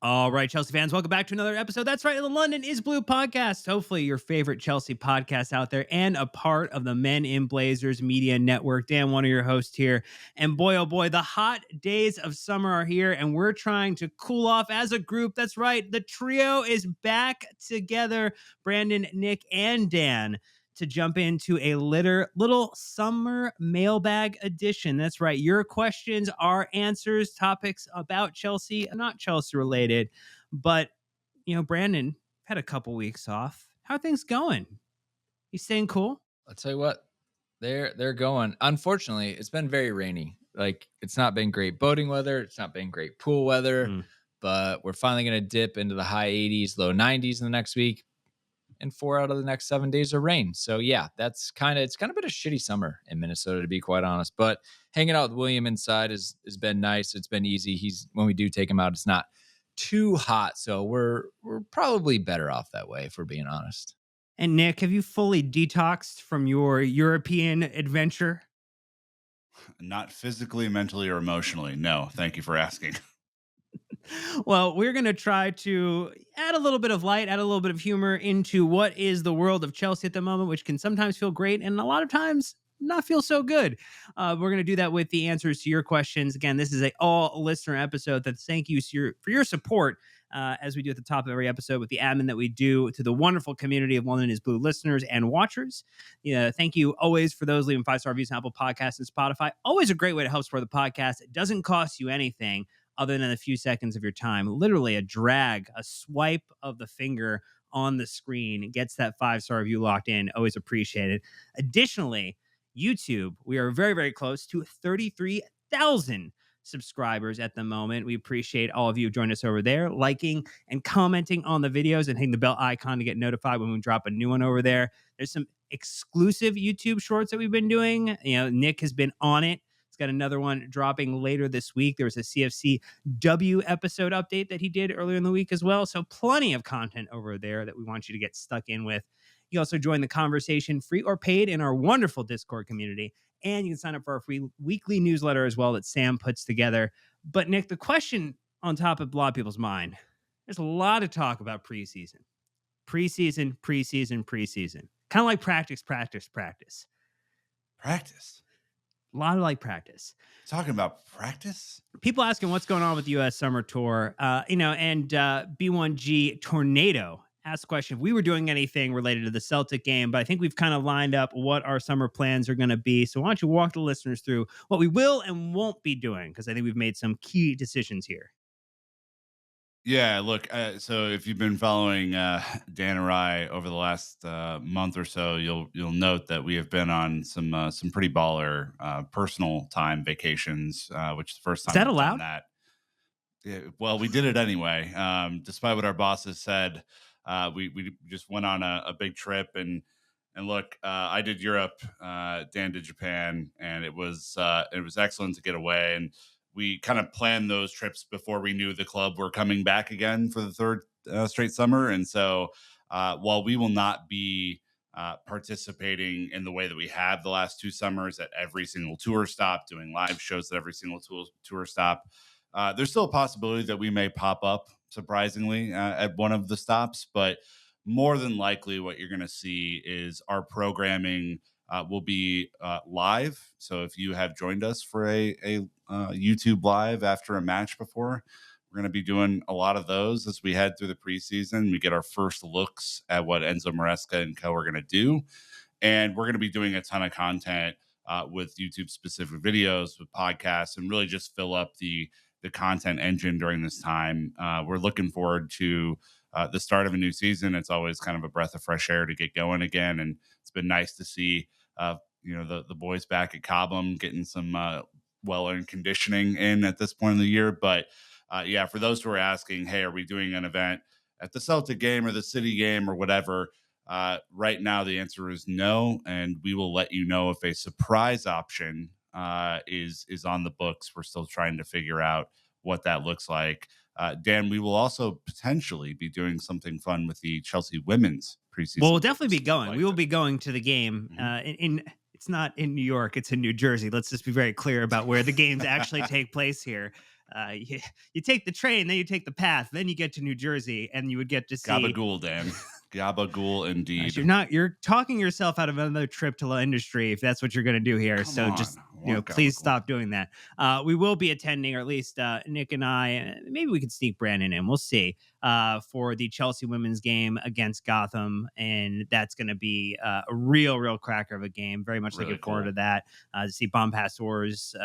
All right, Chelsea fans, welcome back to another episode. That's right, the London is Blue podcast. Hopefully, your favorite Chelsea podcast out there and a part of the Men in Blazers Media Network. Dan, one of your hosts here. And boy, oh boy, the hot days of summer are here, and we're trying to cool off as a group. That's right, the trio is back together. Brandon, Nick, and Dan to jump into a little summer mailbag edition. That's right. Your questions, our answers, topics about Chelsea, not Chelsea related. But, Brandon had a couple weeks off. How are things going? You staying cool? I'll tell you what, they're going. Unfortunately, it's been very rainy. Like, it's not been great boating weather. It's not been great pool weather, but we're finally going to dip into the high 80s, low 90s in the next week. And 4 out of the next 7 days of rain. So yeah, it's kind of been a shitty summer in Minnesota, to be quite honest. But hanging out with William inside has been nice. It's been easy. When we do take him out, it's not too hot. So we're probably better off that way, if we're being honest. And Nick, have you fully detoxed from your European adventure? Not physically, mentally, or emotionally. No, thank you for asking. Well, we're going to try to add a little bit of light, add a little bit of humor into what is the world of Chelsea at the moment, which can sometimes feel great and a lot of times not feel so good. We're going to do that with the answers to your questions. Again, this is a all listener episode. Thank you for your support. As we do at the top of every episode with the admin that we do to the wonderful community of London is Blue listeners and watchers. Thank you always for those leaving 5-star reviews on Apple Podcasts and Spotify. Always a great way to help support the podcast. It doesn't cost you anything other than a few seconds of your time. Literally a swipe of the finger on the screen gets that 5-star review locked in. Always appreciated. Additionally, YouTube, we are very, very close to 33,000 subscribers at the moment. We appreciate all of you joining us over there, liking and commenting on the videos and hitting the bell icon to get notified when we drop a new one over there. There's some exclusive YouTube shorts that we've been doing. Nick has been on it. He's got another one dropping later this week. There was a CFCW episode update that he did earlier in the week as well. So plenty of content over there that we want you to get stuck in with. You also join the conversation, free or paid, in our wonderful Discord community. And you can sign up for our free weekly newsletter as well that Sam puts together. But Nick, the question on top of a lot of people's mind, there's a lot of talk about preseason. Preseason. Kind of like practice. Practice? A lot of practice. Talking about practice? People asking what's going on with the U.S. Summer Tour, and B1G Tornado asked the question if we were doing anything related to the Celtic game, but I think we've kind of lined up what our summer plans are going to be. So why don't you walk the listeners through what we will and won't be doing, because I think we've made some key decisions here. Yeah, look, so if you've been following Dan or I over the last month or so, you'll note that we have been on some pretty baller personal time vacations, which is the first time. Is that allowed? That. Yeah, well, we did it anyway, despite what our bosses said. We just went on a big trip and look, I did Europe, Dan did Japan, and it was excellent to get away. And we kind of planned those trips before we knew the club were coming back again for the third straight summer. And so while we will not be participating in the way that we have the last 2 summers at every single tour stop, doing live shows at every single tour stop, there's still a possibility that we may pop up surprisingly at one of the stops. But more than likely what you're going to see is our programming will be live. So if you have joined us for a YouTube live after a match before, we're going to be doing a lot of those as we head through the preseason. We get our first looks at what Enzo Maresca and co are going to do. And we're going to be doing a ton of content with YouTube specific videos, with podcasts, and really just fill up the content engine during this time. We're looking forward to the start of a new season. It's always kind of a breath of fresh air to get going again. And it's been nice to see, the boys back at Cobham getting some well-earned conditioning in at this point in the year. But for those who are asking, hey, are we doing an event at the Celtic game or the City game or whatever? Right now, the answer is no. And we will let you know if a surprise option is on the books. We're still trying to figure out what that looks like. Dan, we will also potentially be doing something fun with the Chelsea women's preseason. Well, we'll definitely be going. We will be going to the game. It's not in New York, it's in New Jersey. Let's just be very clear about where the games actually take place here. you take the train, then you take the path, then you get to New Jersey, and you would get to see. Gabagool, Dan. Gabagool, Gosh, indeed. you're talking yourself out of another trip to the industry if that's what you're going to do here. Come So on. just, I want please Gabagool. stop doing that. We will be attending, or at least Nick and I, maybe we could sneak Brandon in. We'll see, for the Chelsea women's game against Gotham. And that's going to be a real cracker of a game. Very much Really looking forward cool. to that. To see Bombastor's,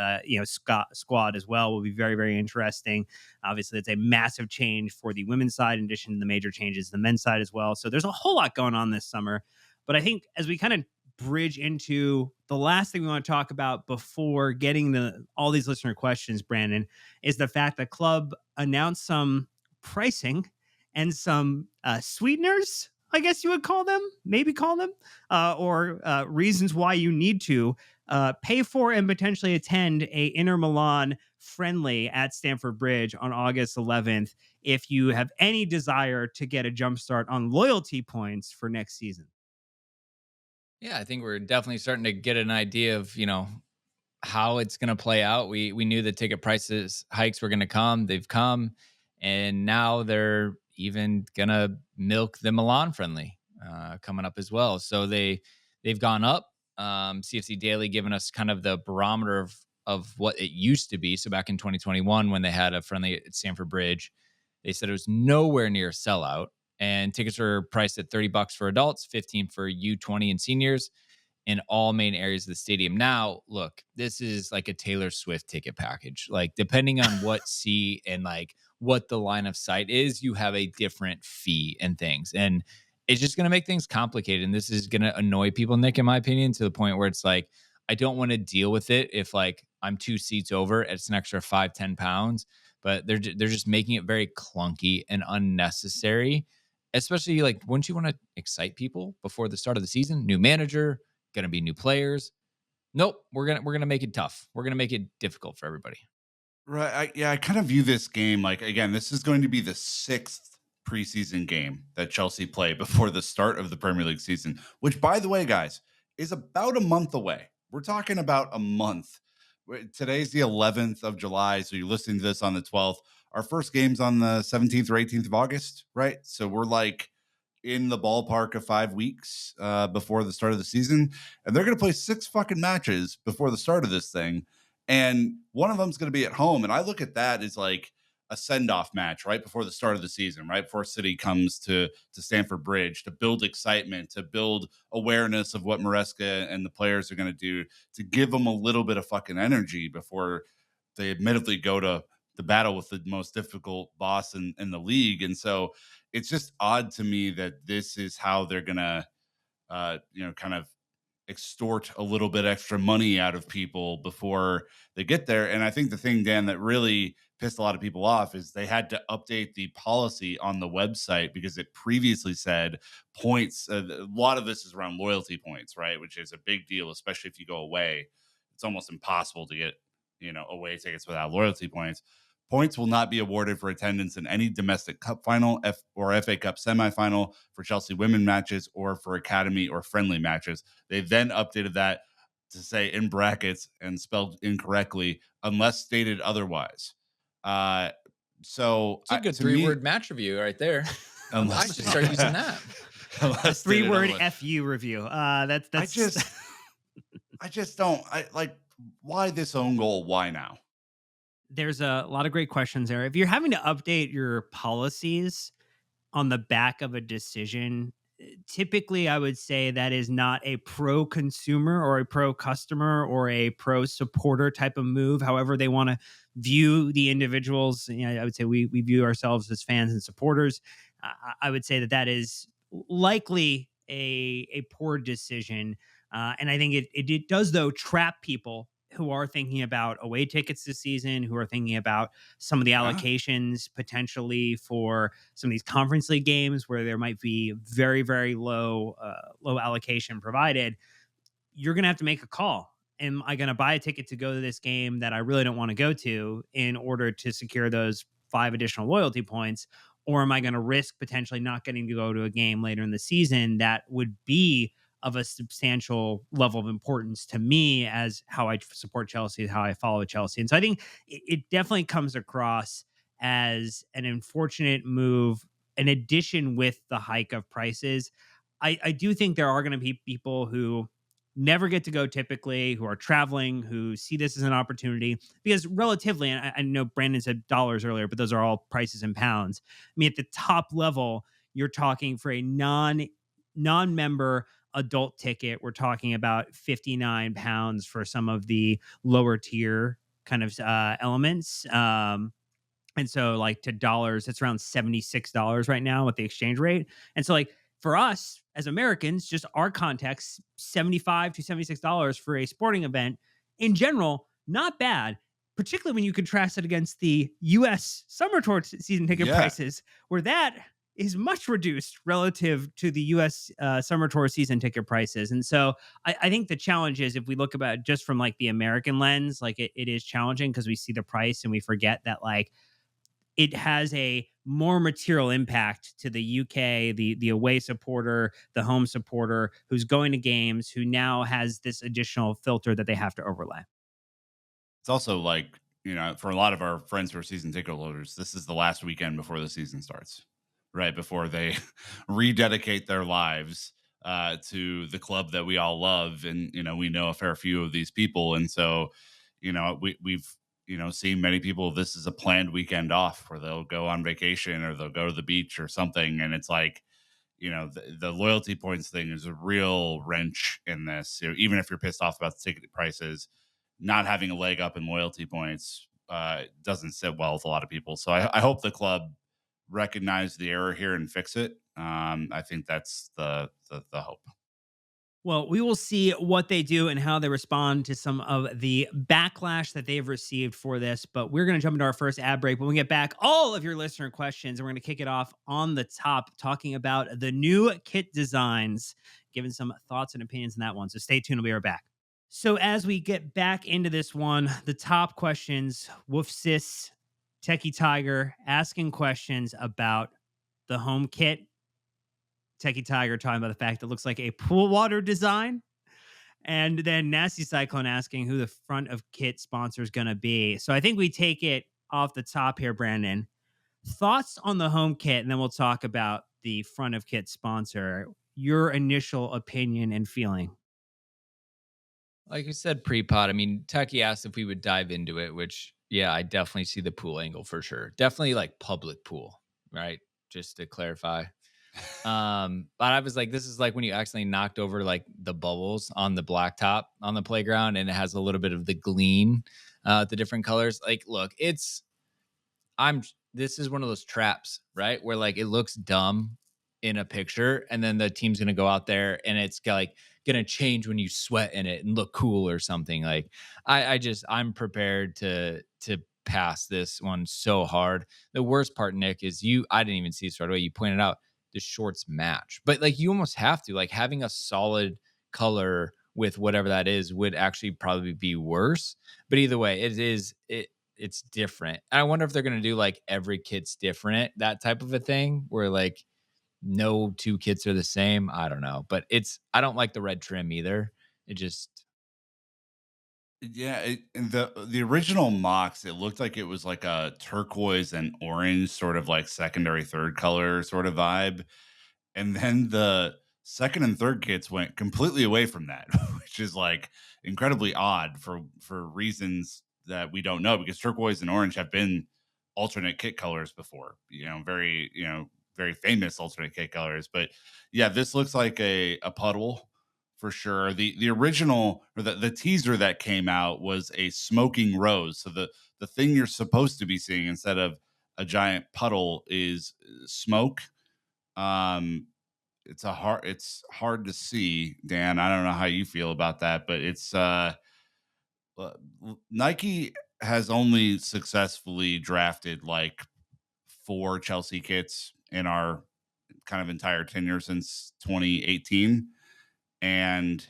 squad as well will be very interesting. Obviously, it's a massive change for the women's side, in addition to the major changes the men's side as well. So there's a whole lot going on this summer. But I think as we kind of bridge into the last thing we want to talk about before getting all these listener questions, Brandon, is the fact that club announced some pricing and some sweeteners, I guess you would call them, or reasons why you need to pay for and potentially attend a Inter Milan friendly at Stamford Bridge on August 11th if you have any desire to get a jump start on loyalty points for next season. Yeah, I think we're definitely starting to get an idea of, how it's going to play out. We knew the ticket prices hikes were going to come. They've come, and now they're even going to milk the Milan friendly coming up as well. So they've gone up. CFC Daily giving us kind of the barometer of what it used to be. So back in 2021, when they had a friendly at Stamford Bridge, they said it was nowhere near a sellout, and tickets are priced at $30 for adults, 15 for U20 and seniors in all main areas of the stadium. Now, look, this is like a Taylor Swift ticket package. Like, depending on what seat and like what the line of sight is, you have a different fee and things. And it's just going to make things complicated. And this is going to annoy people, Nick, in my opinion, to the point where it's like, I don't want to deal with it if like I'm 2 seats over, it's an extra 5-10 pounds. But they're just making it very clunky and unnecessary. Especially like, wouldn't you want to excite people before the start of the season? New manager, going to be new players. Nope, we're gonna make it tough. We're gonna make it difficult for everybody. Right. I kind of view this game like, again, this is going to be the sixth preseason game that Chelsea play before the start of the Premier League season, which, by the way, guys, is about a month away. We're talking about a month. Today's the 11th of July. So you're listening to this on the 12th. Our first game's on the 17th or 18th of August, right? So we're like in the ballpark of 5 weeks before the start of the season, and they're going to play 6 fucking matches before the start of this thing, and one of them's going to be at home. And I look at that as like a send-off match right before the start of the season, right before City comes to Stamford Bridge, to build excitement, to build awareness of what Maresca and the players are going to do, to give them a little bit of fucking energy before they admittedly go to the battle with the most difficult boss in the league. And so it's just odd to me that this is how they're gonna, kind of extort a little bit extra money out of people before they get there. And I think the thing, Dan, that really pissed a lot of people off is they had to update the policy on the website because it previously said points. A lot of this is around loyalty points, right? Which is a big deal, especially if you go away. It's almost impossible to get, away tickets without loyalty points. Points will not be awarded for attendance in any domestic cup final or FA Cup semifinal, for Chelsea women matches, or for academy or friendly matches. They then updated that to say in brackets and spelled incorrectly, unless stated otherwise. So It's a good to me, three-word match review right there. I unless should start using that. unless stated 3-word otherwise. FU review. That's I just don't. I like, why this own goal? Why now? There's a lot of great questions there. If you're having to update your policies on the back of a decision, typically I would say that is not a pro consumer or a pro customer or a pro supporter type of move. However, they want to view the individuals. I would say we view ourselves as fans and supporters. I would say that is likely a poor decision. And I think it does, though, trap people who are thinking about away tickets this season, who are thinking about some of the Yeah. allocations potentially for some of these conference league games where there might be very low allocation provided. You're going to have to make a call. Am I going to buy a ticket to go to this game that I really don't want to go to in order to secure those 5 additional loyalty points? Or am I going to risk potentially not getting to go to a game later in the season that would be of a substantial level of importance to me as how I support Chelsea, how I follow Chelsea. And so I think it definitely comes across as an unfortunate move, in addition with the hike of prices. I do think there are going to be people who never get to go typically, who are traveling, who see this as an opportunity because relatively, and I know Brandon said dollars earlier, but those are all prices in pounds. I mean, at the top level, you're talking for a non-member adult ticket, we're talking about £59 for some of the lower tier kind of elements. And so like to dollars, it's around $76 right now with the exchange rate. And so like for us as Americans, just our context, 75 to $76 for a sporting event in general, not bad, particularly when you contrast it against the US summer tour season ticket Yeah. prices, where that is much reduced relative to the US summer tour season ticket prices. And so I think the challenge is if we look about it just from like the American lens, like it is challenging because we see the price and we forget that like it has a more material impact to the UK, the away supporter, the home supporter who's going to games, who now has this additional filter that they have to overlay. It's also like, for a lot of our friends who are season ticket holders, this is the last weekend before the season starts, right? Before they rededicate their lives to the club that we all love. And, we know a fair few of these people. And so, we've, seen many people, this is a planned weekend off where they'll go on vacation or they'll go to the beach or something. And it's like, the loyalty points thing is a real wrench in this. Even if you're pissed off about the ticket prices, not having a leg up in loyalty points doesn't sit well with a lot of people. So I hope the club recognize the error here and fix it. I think that's the hope. Well, we will see what they do and how they respond to some of the backlash that they've received for this. But we're going to jump into our first ad break. When we get back, all of your listener questions, and we're going to kick it off on the top, talking about the new kit designs, giving some thoughts and opinions on that one. So stay tuned. We'll be right back. So as we get back into this one, the top questions, Wolf Sis, Techie Tiger asking questions about the home kit. Techie Tiger talking about the fact that it looks like a pool water design. And then Nasty Cyclone asking who the front of kit sponsor is going to be. So I think we take it off the top here, Brandon. Thoughts on the home kit, and then we'll talk about the front of kit sponsor. Your initial opinion and feeling. Like I said pre-pod, I mean, Tucky asked if we would dive into it, which, yeah, I definitely see the pool angle for sure. Definitely like public pool, right? Just to clarify. But I was like, this is like when you accidentally knocked over like the bubbles on the blacktop on the playground and it has a little bit of the gleam, the different colors. Like, look, this is one of those traps, right? Where like it looks dumb in a picture and then the team's going to go out there and it's like going to change when you sweat in it and look cool or something. Like I'm prepared to pass this one so hard. The worst part, Nick, is I didn't even see this right away. You pointed out the shorts match, but like you almost have to, like, having a solid color with whatever that is would actually probably be worse. But either way, it's different. I wonder if they're going to do like every kit's different, that type of a thing where like no two kits are the same. I don't know, but I don't like the red trim either. It just, Yeah, in the original mocks, it looked like it was like a turquoise and orange sort of like secondary third color sort of vibe. And then the second and third kits went completely away from that, which is like incredibly odd for reasons that we don't know, because turquoise and orange have been alternate kit colors before, very famous alternate kit colors. But yeah, this looks like a puddle for sure. The original, or the teaser that came out, was a smoking rose. So the thing you're supposed to be seeing instead of a giant puddle is smoke. um it's hard to see, Dan. I don't know how you feel about that, but uh, Nike has only successfully drafted like four Chelsea kits in our kind of entire tenure since 2018, and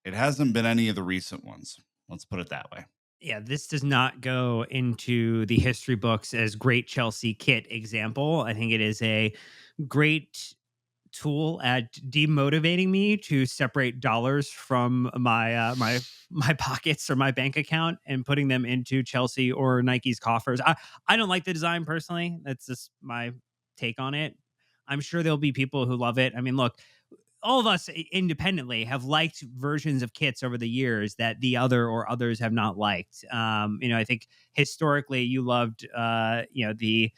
it hasn't been any of the recent ones. Let's put it that way. Yeah, this does not go into the history books as great Chelsea kit example. I think it is a great tool at demotivating me to separate dollars from my pockets or my bank account and putting them into Chelsea or Nike's coffers. I don't like the design personally. That's just my take on it. I'm sure there'll be people who love it. I mean, look, all of us independently have liked versions of kits over the years that the other or others have not liked. I think historically you loved, the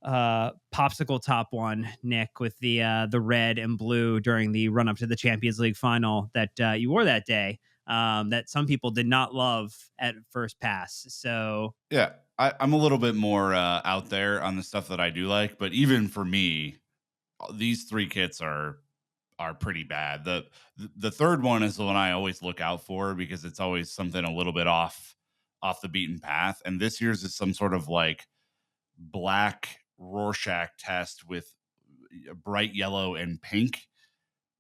popsicle top one, Nick, with the red and blue during the run up to the Champions League final that you wore that day. That some people did not love at first pass. So Yeah, I'm a little bit more out there on the stuff that I do like, but even for me, these three kits are pretty bad. The third one is the one I always look out for because it's always something a little bit off the beaten path. And this year's is some sort of like black Rorschach test with bright yellow and pink.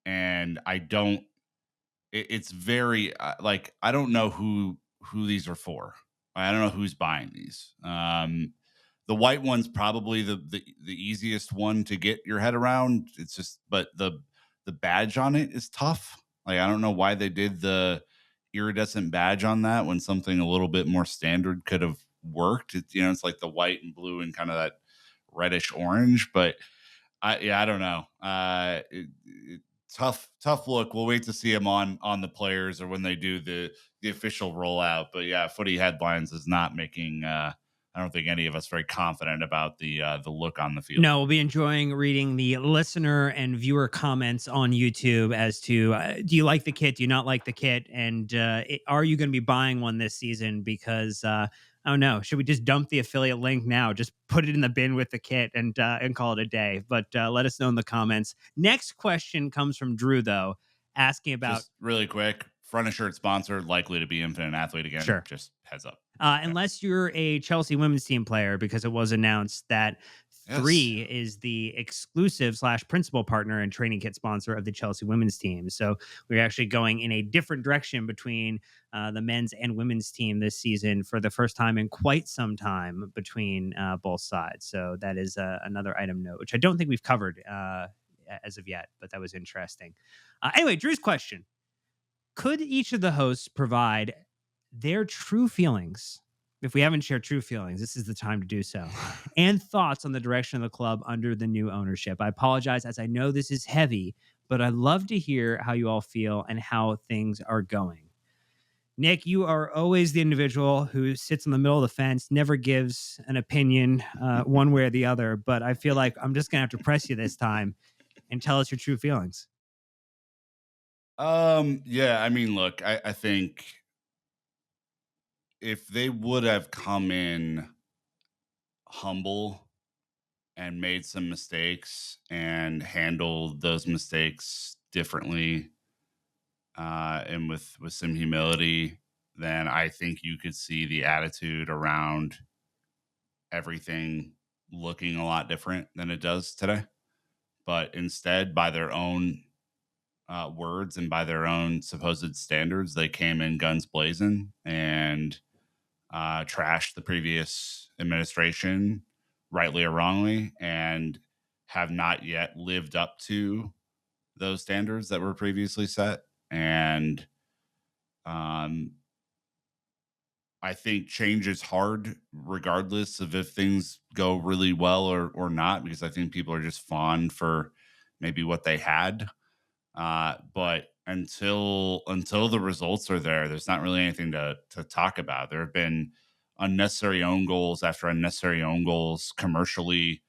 And I don't. It's very like I don't know who these are for. I don't know who's buying these. The white one's probably the easiest one to get your head around. It's just, but the badge on it is tough. Like I don't know why they did the iridescent badge on that when something a little bit more standard could have worked. It's like the white and blue and kind of that reddish orange, but I don't know. Tough look. We'll wait to see him on the players or when they do the official rollout. But yeah, Footy Headlines is not making. I don't think any of us very confident about the look on the field. no, we'll be enjoying reading the listener and viewer comments on YouTube as to do you like the kit? Do you not like the kit? And are you going to be buying one this season? Because I don't know. Should we just dump the affiliate link now? Just put it in the bin with the kit and call it a day. But let us know in the comments. Next question comes from Drew though, asking about Just really quick. Front of shirt sponsor likely to be Infinite Athlete again. sure. Just heads up. Unless you're a Chelsea women's team player, because it was announced that Yes. 3 is the exclusive / principal partner and training kit sponsor of the Chelsea women's team. So we're actually going in a different direction between the men's and women's team this season for the first time in quite some time between both sides. So that is another item note, which I don't think we've covered as of yet, but that was interesting. Anyway, Drew's question. Could each of the hosts provide their true feelings? If we haven't shared true feelings, this is the time to do so. And thoughts on the direction of the club under the new ownership. I apologize as I know this is heavy, but I'd love to hear how you all feel and how things are going. Nick, you are always the individual who sits in the middle of the fence, never gives an opinion one way or the other, but I feel like I'm just going to have to press you this time and tell us your true feelings. Yeah, I mean, look, I think if they would have come in humble and made some mistakes and handled those mistakes differently, and with some humility, then I think you could see the attitude around everything looking a lot different than it does today. But instead, by their own words and by their own supposed standards, they came in guns blazing and trashed the previous administration, rightly or wrongly, and have not yet lived up to those standards that were previously set. And I think change is hard, regardless of if things go really well or not, because I think people are just fond for maybe what they had. But until the results are there, there's not really anything to talk about. There have been unnecessary own goals after unnecessary own goals, commercially,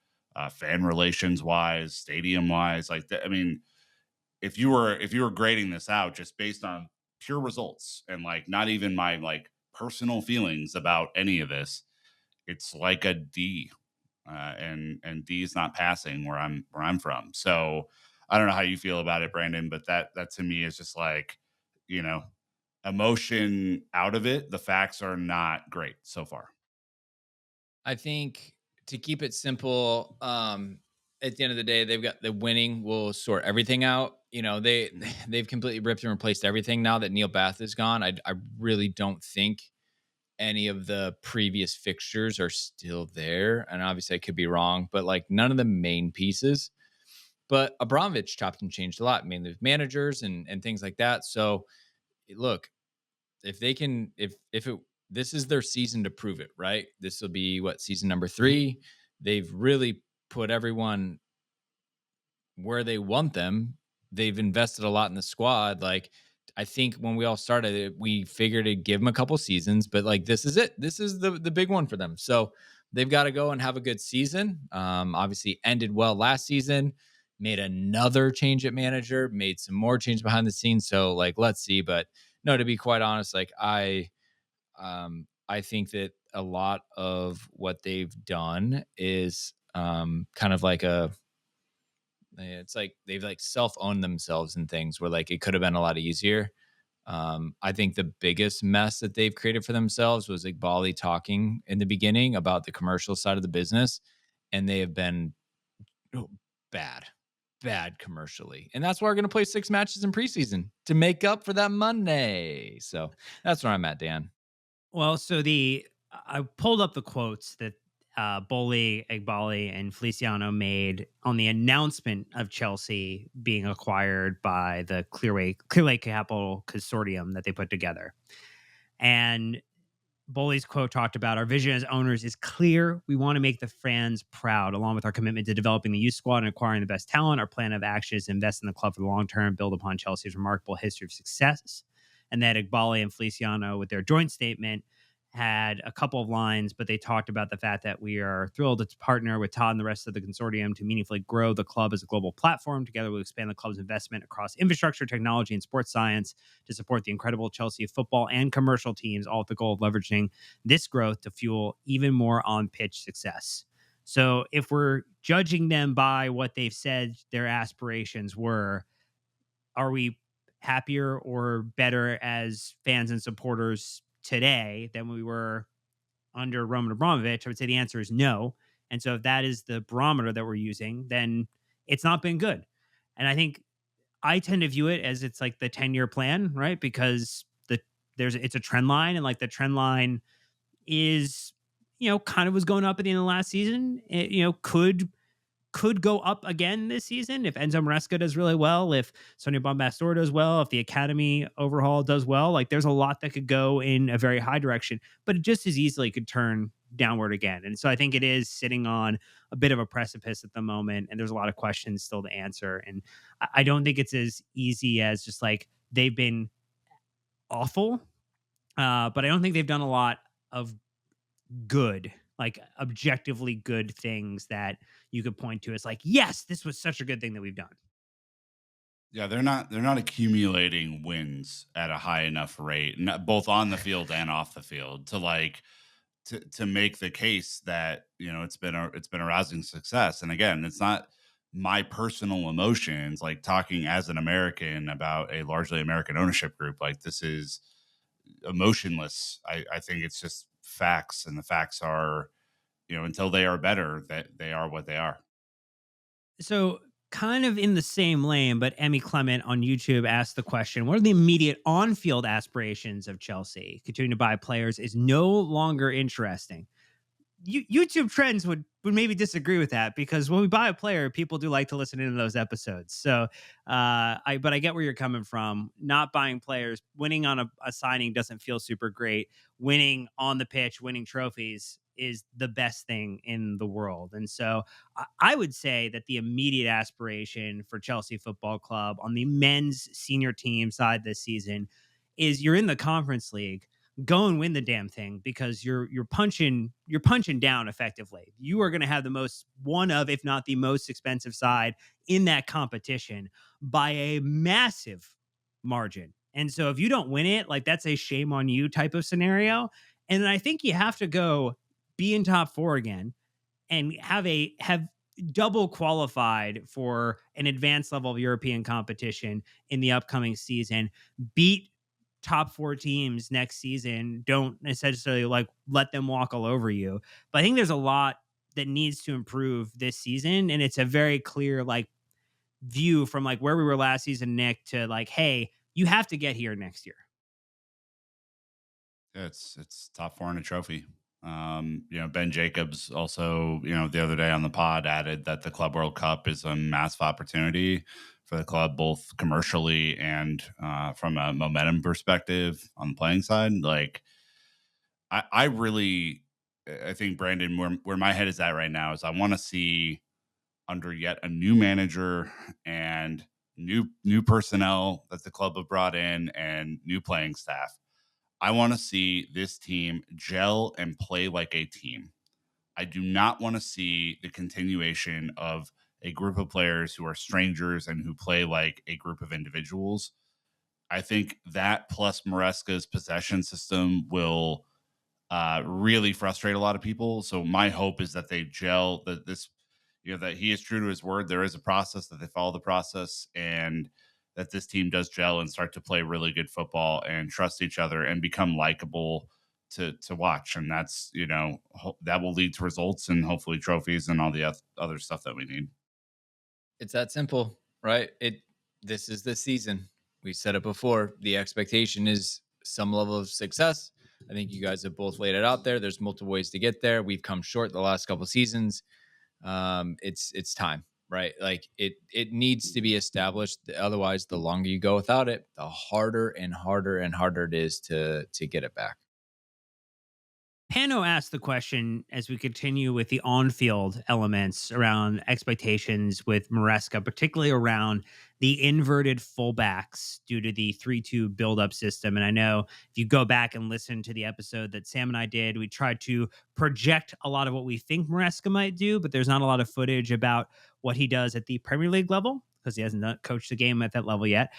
fan relations wise, stadium wise. I mean, if you were grading this out just based on pure results and like not even my like personal feelings about any of this, it's like a D, and D is not passing where I'm from. So I don't know how you feel about it, Brandon, but that to me is just like, you know, emotion out of it. The facts are not great so far. I think to keep it simple, at the end of the day, they've got the winning will sort everything out. They've completely ripped and replaced everything now that Neil Bath is gone. I really don't think any of the previous fixtures are still there. And obviously I could be wrong, but like none of the main pieces. But Abramovich chopped and changed a lot, mainly with managers and things like that. So look, if they can, if it this is their season to prove it, right? This will be what, season number 3. They've really put everyone where they want them. They've invested a lot in the squad. Like, I think when we all started it, we figured to give them a couple seasons, but like this is it. This is the big one for them. So they've got to go and have a good season. Obviously ended well last season, made another change at manager, made some more change behind the scenes. So like, let's see. But no, to be quite honest, like I think that a lot of what they've done is kind of like it's like they've like self-owned themselves in things where like it could have been a lot easier. I think the biggest mess that they've created for themselves was like Bali talking in the beginning about the commercial side of the business, and they have been oh, bad, bad commercially, and that's why we're going to play 6 matches in preseason to make up for that Monday. So that's where I'm at, Dan. Well, so I pulled up the quotes that Boli, Egbali, and Feliciano made on the announcement of Chelsea being acquired by the Clearway Capital Consortium that they put together. And Boli's quote talked about, our vision as owners is clear. We want to make the fans proud, along with our commitment to developing the youth squad and acquiring the best talent. Our plan of action is to invest in the club for the long term, build upon Chelsea's remarkable history of success. And that Igbali and Feliciano, with their joint statement, had a couple of lines, but they talked about the fact that we are thrilled to partner with Todd and the rest of the consortium to meaningfully grow the club as a global platform. Together, we'll expand the club's investment across infrastructure, technology, and sports science to support the incredible Chelsea football and commercial teams, all with the goal of leveraging this growth to fuel even more on-pitch success. So if we're judging them by what they've said their aspirations were, are we happier or better as fans and supporters today than we were under Roman Abramovich? I would say the answer is no. And so if that is the barometer that we're using, then it's not been good. And I think I tend to view it as it's like the 10-year plan, right? Because it's a trend line, and like the trend line is, kind of was going up at the end of last season. It, could go up again this season if Enzo Maresca does really well, if Sonia Bombastor does well, if the academy overhaul does well. Like, there's a lot that could go in a very high direction, but it just as easily could turn downward again. And so I think it is sitting on a bit of a precipice at the moment, and there's a lot of questions still to answer. And I don't think it's as easy as just like they've been awful, but I don't think they've done a lot of good, like objectively good things that you could point to as like, yes, this was such a good thing that we've done. Yeah, they're not accumulating wins at a high enough rate, both on the field and off the field, to like to make the case that it's been a rousing success. And again, it's not my personal emotions, like talking as an American about a largely American ownership group. Like, this is emotionless. I think it's just facts, and the facts are, until they are better, that they are what they are. So, kind of in the same lane, but Emmy Clement on YouTube asked the question, what are the immediate on-field aspirations of Chelsea? Continuing to buy players is no longer interesting. YouTube trends would maybe disagree with that, because when we buy a player, people do like to listen into those episodes. So but I get where you're coming from. Not buying players, winning on a signing doesn't feel super great. Winning on the pitch, winning trophies is the best thing in the world. And so I would say that the immediate aspiration for Chelsea Football Club on the men's senior team side this season is, you're in the Conference League, go and win the damn thing, because you're punching down effectively. You are going to have the most, one of, if not the most expensive side in that competition by a massive margin. And so if you don't win it, like, that's a shame on you type of scenario. And then I think you have to go be in top 4 again and have double qualified for an advanced level of European competition in the upcoming season. Beat top 4 teams next season. Don't necessarily like let them walk all over you. But I think there's a lot that needs to improve this season. And it's a very clear like view from like where we were last season, Nick, to like, hey, you have to get here next year. Yeah, it's top 4 in a trophy. Ben Jacobs also, the other day on the pod added that the Club World Cup is a massive opportunity for the club, both commercially and from a momentum perspective on the playing side. Like, I really, I think Brandon, where my head is at right now is I want to see under yet a new manager and new personnel that the club have brought in and new playing staff. I want to see this team gel and play like a team. I do not want to see the continuation of a group of players who are strangers and who play like a group of individuals. I think that plus Maresca's possession system will really frustrate a lot of people. So my hope is that they gel, that he is true to his word. There is a process, that they follow the process, and that this team does gel and start to play really good football and trust each other and become likable to watch. And that's, that will lead to results and hopefully trophies and all the other stuff that we need. It's that simple, right? This is the season. We said it before. The expectation is some level of success. I think you guys have both laid it out there. There's multiple ways to get there. We've come short the last couple seasons. It's time, right? Like it needs to be established. Otherwise, the longer you go without it, the harder and harder and harder it is to get it back. Pano asked the question as we continue with the on-field elements around expectations with Maresca, particularly around the inverted fullbacks due to the 3-2 build-up system. And I know if you go back and listen to the episode that Sam and I did, we tried to project a lot of what we think Maresca might do, but there's not a lot of footage about what he does at the Premier League level because he hasn't coached the game at that level yet,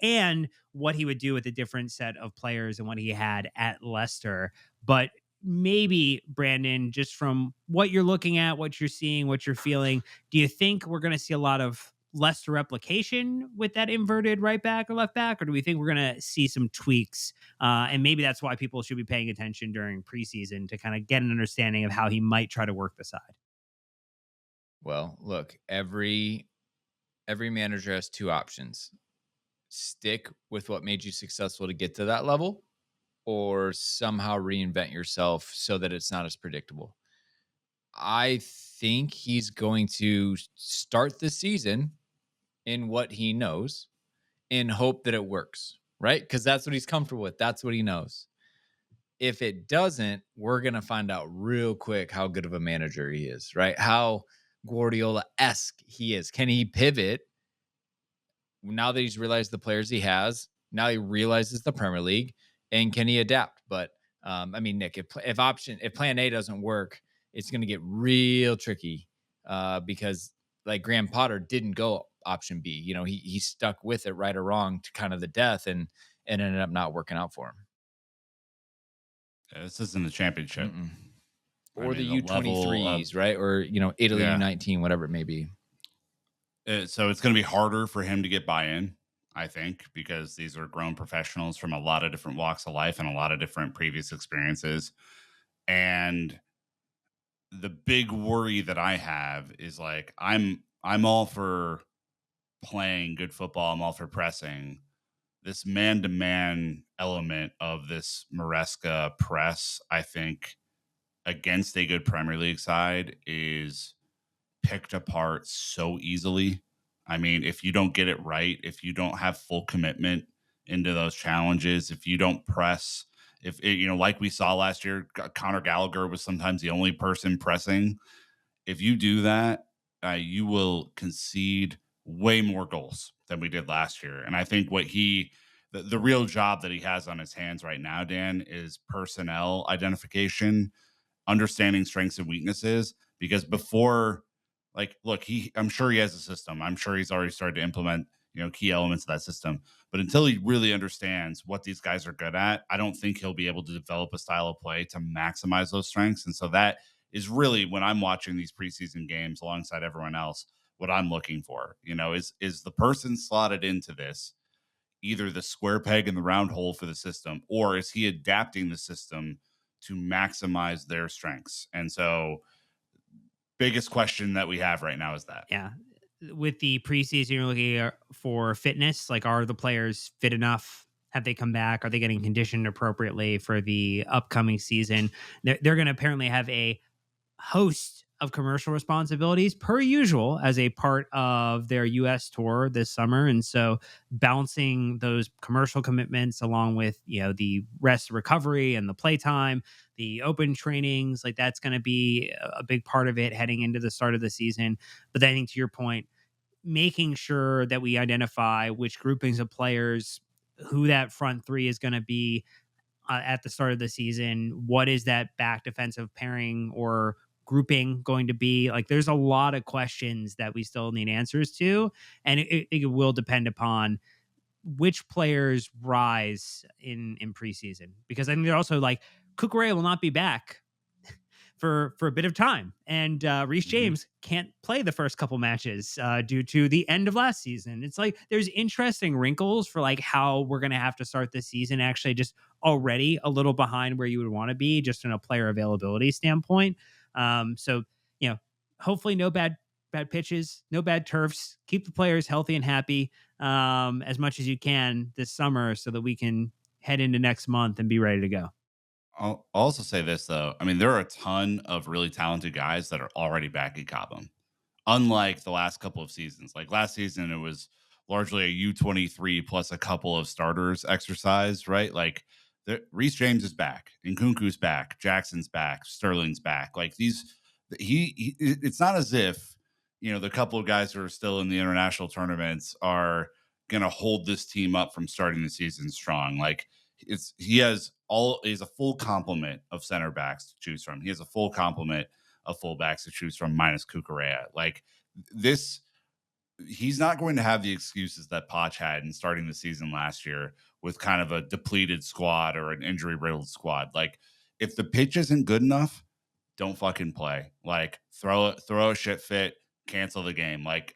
and what he would do with a different set of players and what he had at Leicester. But maybe, Brandon, just from what you're looking at, what you're seeing, what you're feeling, do you think we're going to see a lot of Leicester replication with that inverted right back or left back, or do we think we're going to see some tweaks? And maybe that's why people should be paying attention during preseason to kind of get an understanding of how he might try to work the side. Well, look, every manager has two options: stick with what made you successful to get to that level, or somehow reinvent yourself so that it's not as predictable. I think he's going to start the season in what he knows and hope that it works, right? Because that's what he's comfortable with. That's what he knows. If it doesn't, we're going to find out real quick how good of a manager he is, right? How Guardiola-esque he is. Can he pivot now that he's realized the players he has? Now he realizes the Premier League, and can he adapt? But Nick, if plan A doesn't work, it's going to get real tricky because like Graham Potter didn't go option B. He stuck with it right or wrong to kind of the death, and ended up not working out for him. Yeah, this isn't a championship. Or the U23s, right? Or, Italy U19, whatever it may be. So it's going to be harder for him to get buy-in, I think, because these are grown professionals from a lot of different walks of life and a lot of different previous experiences. And the big worry that I have is like, I'm all for playing good football. I'm all for pressing. This man-to-man element of this Maresca press, I think, against a good Premier League side is picked apart so easily. I mean, if you don't get it right, if you don't have full commitment into those challenges, if you don't press, like we saw last year, Conor Gallagher was sometimes the only person pressing. If you do that, you will concede way more goals than we did last year. And I think the real job that he has on his hands right now, Dan, is personnel identification, understanding strengths and weaknesses. Because before, like, look, I'm sure he has a system. I'm sure he's already started to implement, key elements of that system. But until he really understands what these guys are good at, I don't think he'll be able to develop a style of play to maximize those strengths. And so that is really, when I'm watching these preseason games alongside everyone else, what I'm looking for, is the person slotted into this either the square peg in the round hole for the system, or is he adapting the system to maximize their strengths? And so biggest question that we have right now is that. Yeah. With the preseason, you're looking for fitness. Like, are the players fit enough Have they come back? Are they getting conditioned appropriately for the upcoming season? They're going to apparently have a host of commercial responsibilities per usual as a part of their US tour this summer. And so balancing those commercial commitments along with, the rest recovery and the playtime, the open trainings, like that's going to be a big part of it heading into the start of the season. But then I think to your point, making sure that we identify which groupings of players, who that front three is going to be, at the start of the season. What is that back defensive pairing or grouping going to be? Like, there's a lot of questions that we still need answers to, and it will depend upon which players rise in preseason. Because I think they're also like Kukurea will not be back for a bit of time, and Reece Mhm. James can't play the first couple matches due to the end of last season. It's like there's interesting wrinkles for like how we're gonna have to start this season. Actually, just already a little behind where you would want to be, just in a player availability standpoint. So you know, hopefully no bad pitches, no bad turfs. Keep the players healthy and happy as much as you can this summer, so that we can head into next month and be ready to go. I'll also say this though. I mean, there are a ton of really talented guys that are already back in Cobham, unlike the last couple of seasons. Like last season, it was largely a U23 plus a couple of starters exercise, right? Like Reese James is back, Nkunku's back, Jackson's back, Sterling's back. Like these, it's not as if the couple of guys who are still in the international tournaments are going to hold this team up from starting the season strong. Like he has a full complement of center backs to choose from. He has a full complement of fullbacks to choose from, minus Kukurea. Like this, he's not going to have the excuses that Poch had in starting the season last year with kind of a depleted squad or an injury riddled squad. Like if the pitch isn't good enough, don't fucking play. Like throw a shit fit, cancel the game. Like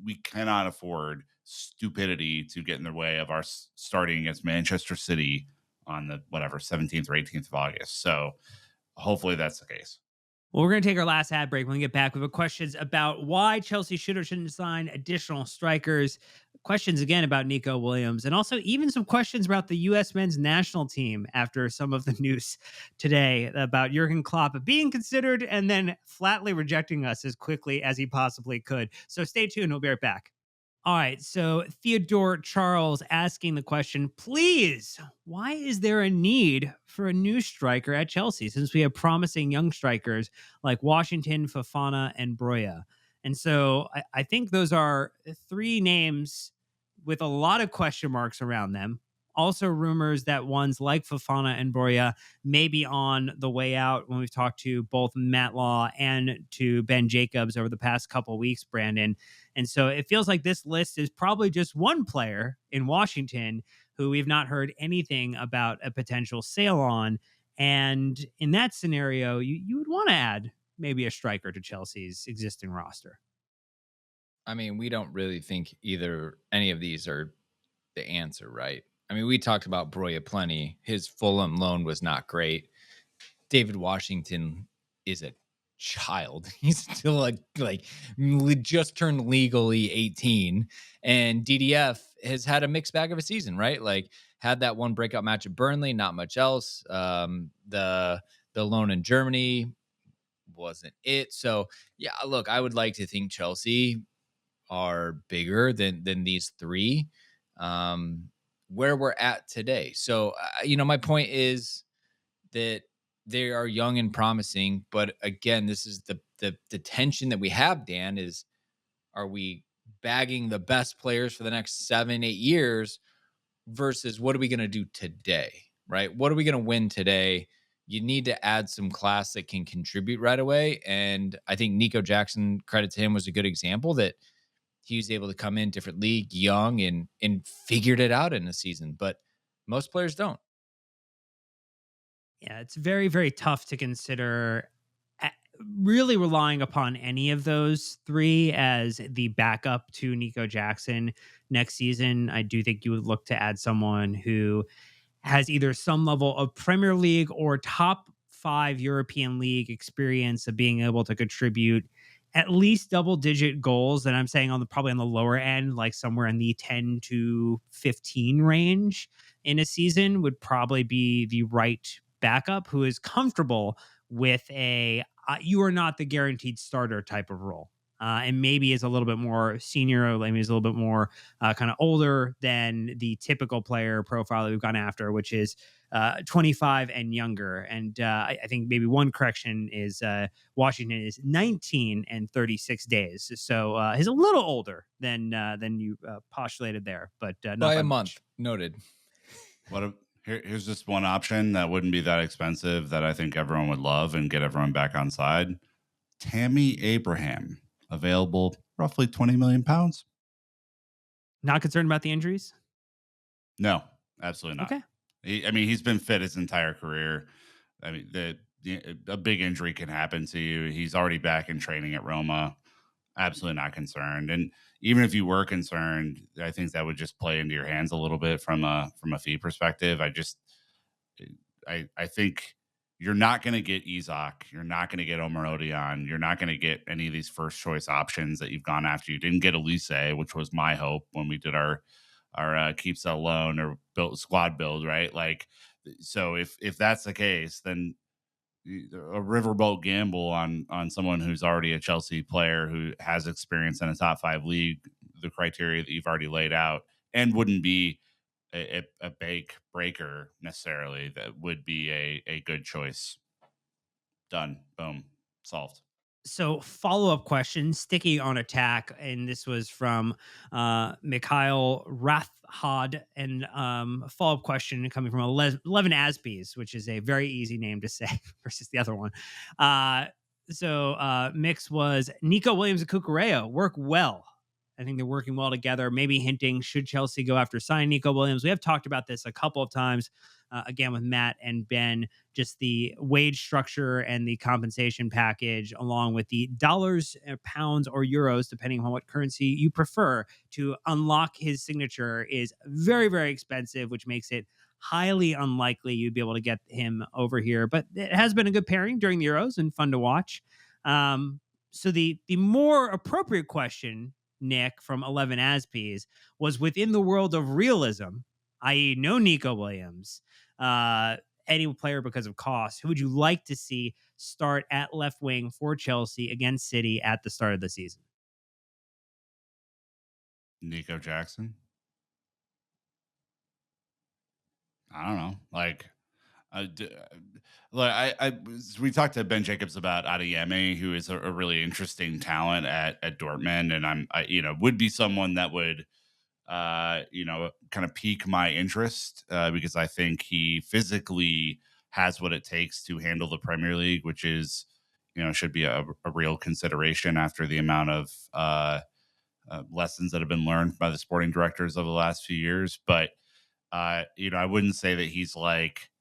we cannot afford stupidity to get in the way of our starting against Manchester City on the whatever 17th or 18th of August. So hopefully that's the case. Well, we're going to take our last ad break. When we get back, we have questions about why Chelsea should or shouldn't sign additional strikers. Questions again about Nico Williams, and also even some questions about the U.S. men's national team after some of the news today about Jurgen Klopp being considered and then flatly rejecting us as quickly as he possibly could. So stay tuned. We'll be right back. All right. So Theodore Charles asking the question, please, why is there a need for a new striker at Chelsea since we have promising young strikers like Washington, Fafana, and Broya? And so I think those are three names with a lot of question marks around them. Also, rumors that ones like Fafana and Broya may be on the way out when we've talked to both Matt Law and to Ben Jacobs over the past couple of weeks, Brandon. And so it feels like this list is probably just one player in Washington who we've not heard anything about a potential sale on. And in that scenario, you would want to add maybe a striker to Chelsea's existing roster. I mean, we don't really think either any of these are the answer, right? I mean, we talked about Broya plenty. His Fulham loan was not great. David Washington is a child. He's still just turned legally 18, and DDF has had a mixed bag of a season, right? Like had that one breakout match at Burnley, not much else. The loan in Germany wasn't it. So yeah, look, I would like to think Chelsea are bigger than these three. Um, where we're at today. So my point is that they are young and promising, but again, this is the tension that we have, Dan, is are we bagging the best players for the next 7-8 years versus what are we going to do today, right? What are we going to win today? You need to add some class that can contribute right away. And I think Nico Jackson, credit to him, was a good example that he was able to come in different league, young, and figured it out in a season. But most players don't. Yeah, it's very, very tough to consider a- really relying upon any of those three as the backup to Nico Jackson next season. I do think you would look to add someone who has either some level of Premier League or top five European League experience of being able to contribute at least double digit goals. And I'm saying probably on the lower end, like somewhere in the 10 to 15 range in a season would probably be the right backup who is comfortable with you are not the guaranteed starter type of role. And maybe is a little bit more senior, or maybe is a little bit more kind of older than the typical player profile that we've gone after, which is 25 and younger. And I think maybe one correction is Washington is 19 and 36 days. So he's a little older than you postulated there, but not by by a month. much. Noted. Here's just one option that wouldn't be that expensive that I think everyone would love and get everyone back on side. Tammy Abraham, available roughly 20 million pounds. Not concerned about the injuries? No, absolutely not. Okay. He's been fit his entire career. I mean, a big injury can happen to you. He's already back in training at Roma. Absolutely not concerned. And even if you were concerned, I think that would just play into your hands a little bit from a fee perspective. I think you're not going to get Isak. You're not going to get Omar Odion. You're not going to get any of these first choice options that you've gone after. You didn't get Elise, which was my hope when we did our keep sell loan or build squad build, right? Like, so if that's the case, then a riverboat gamble on someone who's already a Chelsea player who has experience in a top 5 league, the criteria that you've already laid out, and wouldn't be a big breaker necessarily, that would be a good choice. Done. Boom. Solved. So follow-up question, sticky on attack, and this was from Mikhail Rathhod, and a follow-up question coming from 11 Aspies, which is a very easy name to say versus the other one. Mix was Nico Williams and Cucurella work well. I think they're working well together, maybe hinting, should Chelsea go after signing Nico Williams? We have talked about this a couple of times, again, with Matt and Ben, just the wage structure and the compensation package, along with the dollars, pounds, or euros, depending on what currency you prefer, to unlock his signature is very, very expensive, which makes it highly unlikely you'd be able to get him over here. But it has been a good pairing during the Euros and fun to watch. So the more appropriate question, Nick, from 11 Aspies, was within the world of realism, i.e., no Nico Williams, any player because of cost. Who would you like to see start at left wing for Chelsea against City at the start of the season? Nico Jackson. I don't know. We talked to Ben Jacobs about Adeyemi, who is a really interesting talent at Dortmund, and would be someone that would kind of pique my interest because I think he physically has what it takes to handle the Premier League, which is should be a real consideration after the amount of lessons that have been learned by the sporting directors over the last few years. But I wouldn't say that he's like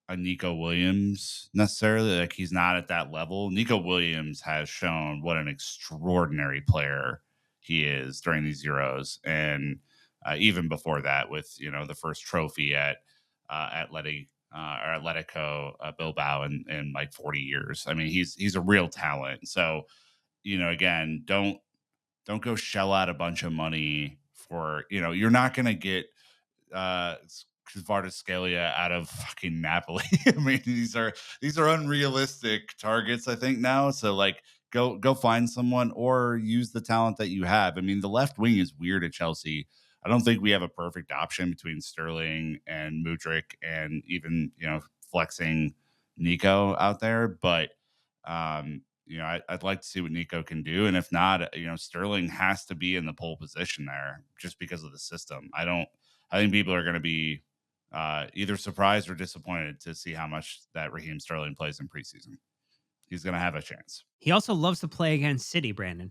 a Nico Williams necessarily. Like, he's not at that level. Nico Williams has shown what an extraordinary player he is during these Euros, and even before that, with the first trophy at Atletico Bilbao in like 40 years. I mean, he's a real talent. So again, don't go shell out a bunch of money for you're not going to get Kvaratskhelia out of fucking Napoli. I mean, these are unrealistic targets, I think, now. So like, go find someone or use the talent that you have. I mean, the left wing is weird at Chelsea. I don't think we have a perfect option between Sterling and Mudryk, and even flexing Nico out there. But I'd like to see what Nico can do, and if not, Sterling has to be in the pole position there just because of the system. I think people are going to be either surprised or disappointed to see how much that Raheem Sterling plays in preseason. He's going to have a chance. He also loves to play against City, Brandon.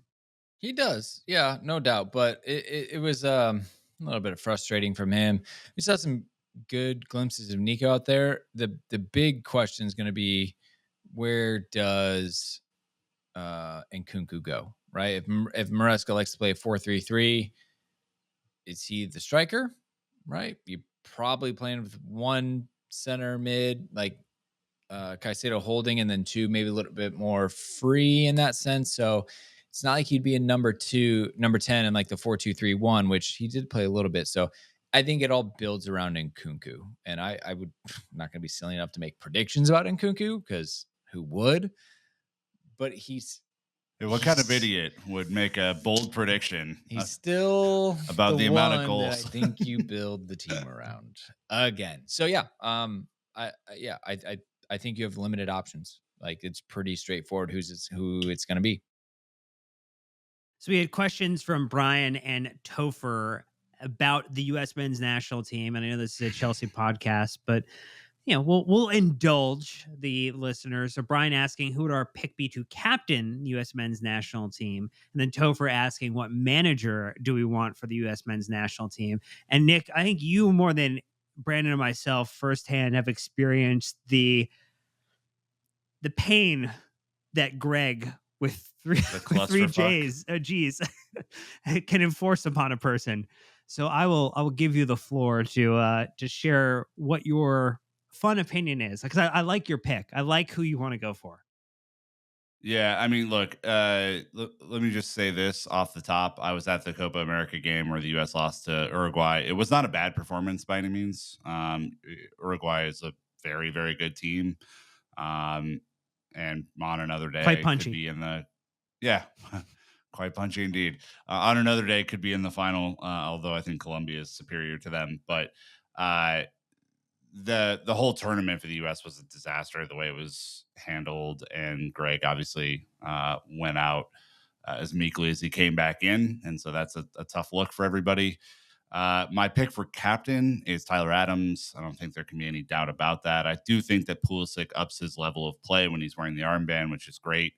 He does, yeah, no doubt. But it was a little bit frustrating from him. We saw some good glimpses of Nico out there. The big question is going to be, where does Nkunku go, right? If Maresca likes to play a 4-3-3, is he the striker, right? You probably playing with one center mid, like Caicedo holding, and then two maybe a little bit more free in that sense. So It's not like he'd be in number 10 in like the 4-2-3-1, which he did play a little bit. So I think it all builds around Nkunku. And I would I'm not going to be silly enough to make predictions about Nkunku, because who would? But What kind of idiot would make a bold prediction? He's still about the amount of goals that I think you build the team around again. So yeah, I think you have limited options. Like, it's pretty straightforward who it's going to be. So we had questions from Brian and Topher about the U.S. men's national team, and I know this is a Chelsea podcast, but we'll indulge the listeners. So Brian asking, who would our pick be to captain U.S. men's national team? And then Topher asking, what manager do we want for the U.S. men's national team? And Nick, I think you more than Brandon and myself firsthand have experienced the pain that Greg with three G's can enforce upon a person. So I will give you the floor to share what your fun opinion is, because I like your pick. I like who you want to go for. Yeah, I mean, look, let me just say this off the top. I was at the Copa America game where the U.S. lost to Uruguay. It was not a bad performance by any means. Uruguay is a very, very good team. And on another day, quite punchy. Could be in the, yeah, quite punchy indeed. On another day, could be in the final, although I think Colombia is superior to them. But the whole tournament for the U.S. was a disaster, the way it was handled. And Greg obviously went out as meekly as he came back in. And so that's a tough look for everybody. My pick for captain is Tyler Adams. I don't think there can be any doubt about that. I do think that Pulisic ups his level of play when he's wearing the armband, which is great.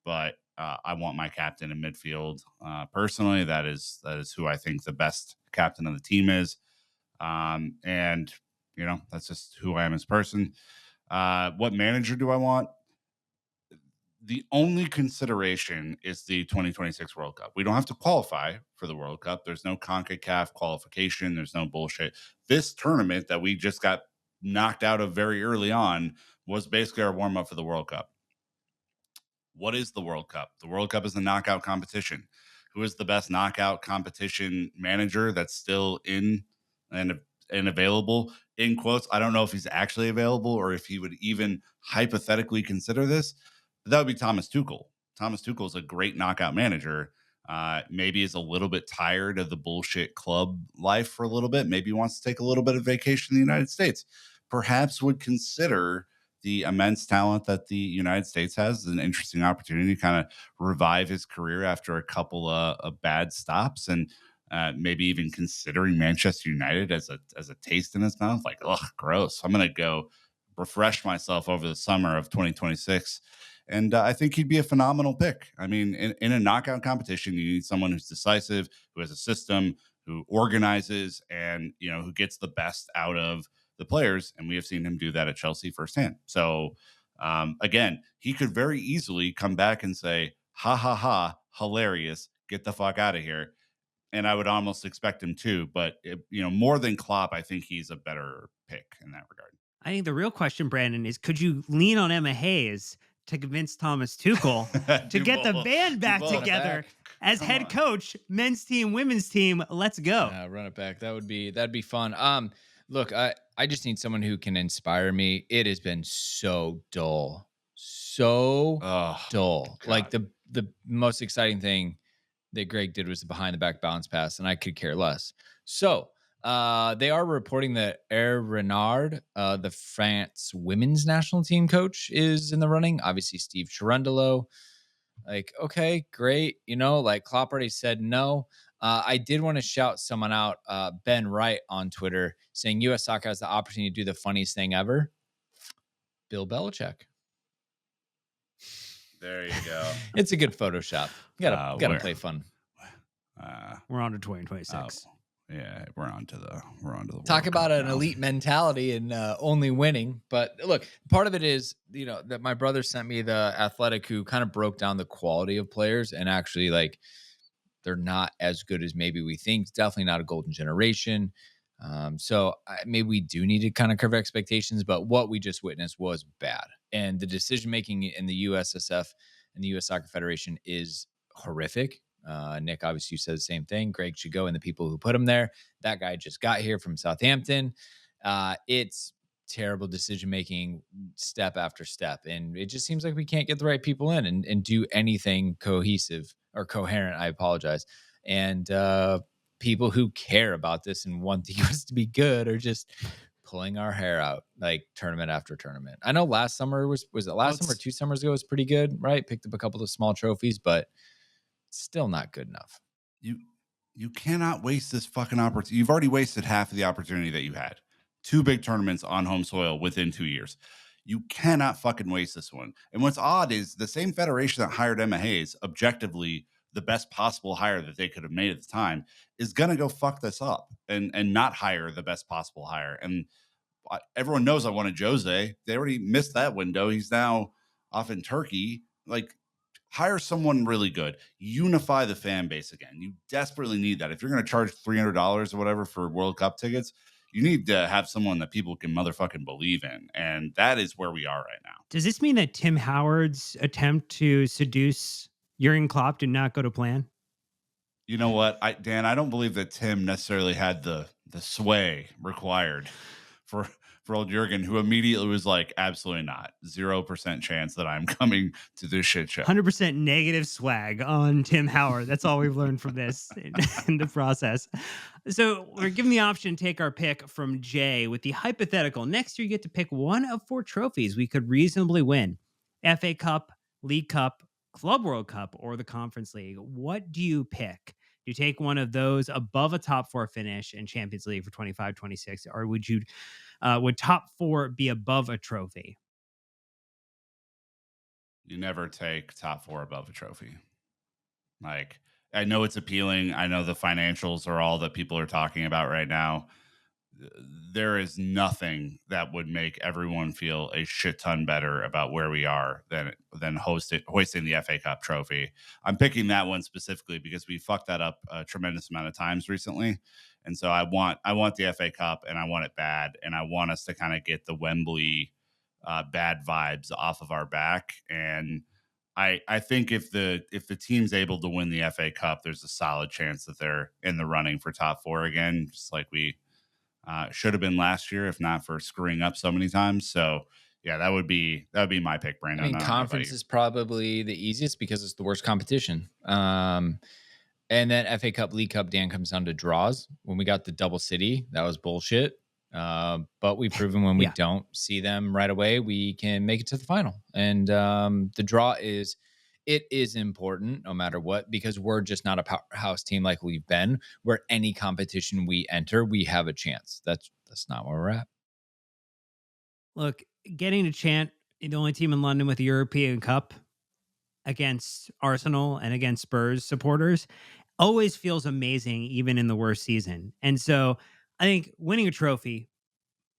But I want my captain in midfield. Personally, that is who I think the best captain of the team is. And that's just who I am as a person. What manager do I want? The only consideration is the 2026 World Cup. We don't have to qualify for the World Cup. There's no CONCACAF qualification. There's no bullshit. This tournament that we just got knocked out of very early on was basically our warm-up for the World Cup. What is the World Cup? The World Cup is the knockout competition. Who is the best knockout competition manager that's still in and available? In quotes, I don't know if he's actually available or if he would even hypothetically consider this. That would be Thomas Tuchel. Thomas Tuchel is a great knockout manager. Maybe is a little bit tired of the bullshit club life for a little bit. Maybe wants to take a little bit of vacation in the United States. Perhaps would consider the immense talent that the United States has as an interesting opportunity to kind of revive his career after a couple of bad stops, and maybe even considering Manchester United as a taste in his mouth. Like, ugh, gross. I'm going to go refresh myself over the summer of 2026. And I think he'd be a phenomenal pick. I mean, in a knockout competition, you need someone who's decisive, who has a system, who organizes, and who gets the best out of the players. And we have seen him do that at Chelsea firsthand. So again, he could very easily come back and say, "Ha ha ha, hilarious! Get the fuck out of here." And I would almost expect him to. But more than Klopp, I think he's a better pick in that regard. I think the real question, Brandon, is could you lean on Emma Hayes to convince Thomas Tuchel to get the band back together as head coach, men's team, women's team? Let's go. Run it back. That'd be fun. Look, I just need someone who can inspire me. It has been so dull. Dull. God. Like the most exciting thing that Greg did was the behind the back bounce pass, and I could care less. So they are reporting that Hervé Renard, the France women's national team coach, is in the running. Obviously, Steve Cherundolo. Like, okay, great. Like Klopp already said no. I did want to shout someone out, Ben Wright on Twitter, saying U.S. soccer has the opportunity to do the funniest thing ever. Bill Belichick. There you go. It's a good Photoshop. You gotta play fun. We're on to 2026. Yeah, we're on to the talk World about Cup an now. elite mentality and only winning. But look, part of it is that my brother sent me the Athletic, who kind of broke down the quality of players, and actually like they're not as good as maybe we think. It's definitely not a golden generation. So maybe we do need to kind of curb expectations, but what we just witnessed was bad. And the decision making in the USSF and the U.S. Soccer Federation is horrific. Nick, obviously, you said the same thing. Greg should go, and the people who put him there. That guy just got here from Southampton. It's terrible decision making, step after step, and it just seems like we can't get the right people in and do anything cohesive or coherent. I apologize. And people who care about this and want the US to be good are just pulling our hair out like tournament after tournament. I know last summer was it last summer, 2 summers ago was pretty good, right? Picked up a couple of small trophies, but still not good enough. You cannot waste this fucking opportunity. You've already wasted half of the opportunity that you had. Two big tournaments on home soil within 2 years. You cannot fucking waste this one. And what's odd is the same federation that hired Emma Hayes, objectively the best possible hire that they could have made at the time, is gonna go fuck this up and not hire the best possible hire. And everyone knows I wanted Jose. They already missed that window. He's now off in Turkey. Like, hire someone really good. Unify the fan base again. You desperately need that. If you're going to charge $300 or whatever for World Cup tickets, you need to have someone that people can motherfucking believe in. And that is where we are right now. Does this mean that Tim Howard's attempt to seduce Jurgen Klopp did not go to plan? You know what, Dan, I don't believe that Tim necessarily had the sway required for old Jurgen, who immediately was like, absolutely not. 0% chance that I'm coming to this shit show. 100% negative swag on Tim Howard. That's all we've learned from this in the process. So we're given the option to take our pick from Jay with the hypothetical. Next year, you get to pick one of 4 trophies we could reasonably win: FA Cup, League Cup, Club World Cup, or the Conference League. What do you pick? Do you take one of those above a top 4 finish in Champions League for 25-26, or would top 4 be above a trophy? You never take top 4 above a trophy. Like, I know it's appealing. I know the financials are all that people are talking about right now. There is nothing that would make everyone feel a shit ton better about where we are than hoisting the FA Cup trophy. I'm picking that one specifically because we fucked that up a tremendous amount of times recently, and so I want the FA Cup, and I want it bad, and I want us to kind of get the Wembley bad vibes off of our back. And I think if the team's able to win the FA Cup, there's a solid chance that they're in the running for top 4 again, just like we should have been last year, if not for screwing up so many times. So yeah, that would be my pick, Brandon. I mean, conference is probably the easiest because it's the worst competition. And then FA Cup, League Cup, Dan, comes down to draws. When we got the double city, that was bullshit. But we've proven when we don't see them right away, we can make it to the final. And the draw is important no matter what, because we're just not a powerhouse team like we've been, where any competition we enter, we have a chance. That's not where we're at. Look, getting to chant the only team in London with a European Cup against Arsenal and against Spurs supporters always feels amazing, even in the worst season. And so I think winning a trophy